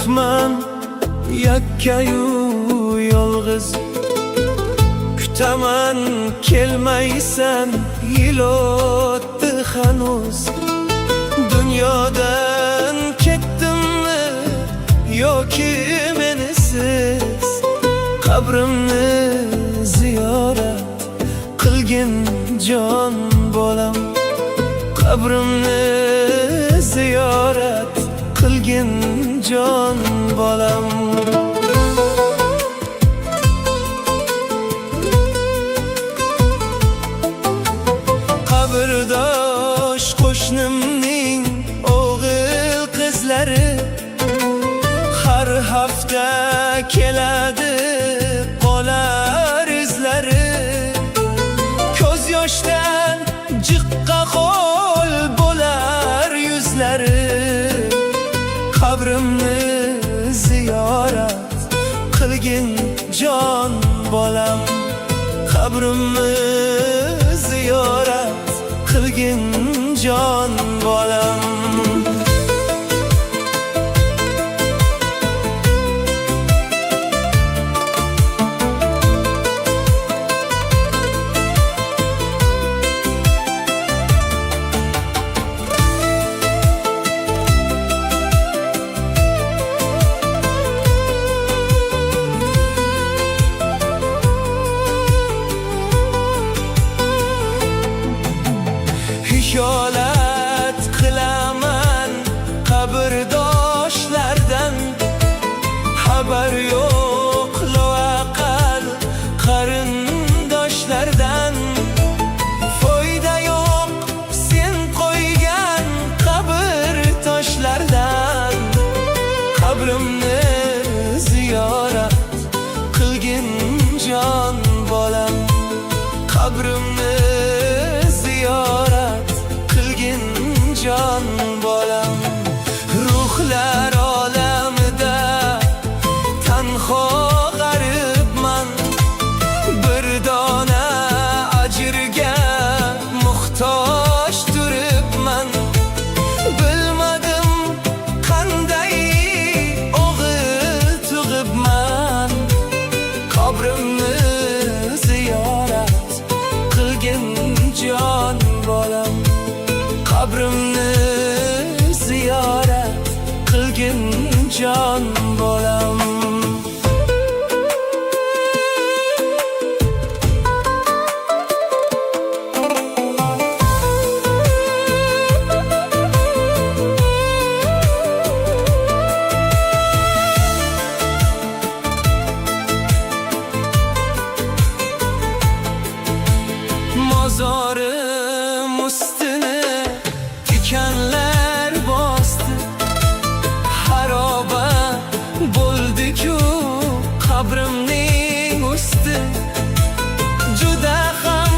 yurtman yakkayu yolg'iz. Kutaman kelmaysan, yil o'tdi hanuz. Dunyodan ketdimmi yoki menisiz? Qabrimni ziyorat qilgin jon bolam. Qabrimni ziyorat qilgin jon bolam. Qabrdosh qo'shnimning o'g'il qizlari har hafta keladi qolar izlari. Ko'z yoshdan jiqqa qo'l bo'lar yuzlari. Qabrimni ziyorat qilgin jon bolam. Qabrimni ziyorat qilgin jon bolam. Hiyolat qilaman qabrdoshlardan, xabar yo'q loaqal qarindoshlardan. Foyda yo'q sen qo'ygan qabr toshlardan. Qabrimni ziyorat qilgin jon bolam. Qabrimni ziyorat qilgin jon bolam. Ruhlar olamida tanho g'aribman, bir dona ajrga muhtoj turibman. Bilmadim qanday o'g'il tug'ibman. Qabrimni ziyorat qilgin jon bolam. Qabrimni ziyorat qilgin jon bolam. Mozorim ustini tikanlar bosdi. Xaroba bo'ldi-ku qabrimning usti. Juda ham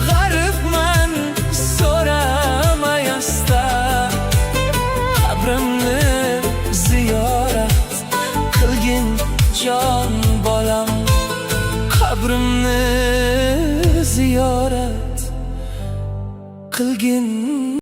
g'aribman, so'ramayasta. Qabrimni ziyorat qilgin jon bolam. Qabrimni ziyorat qilgin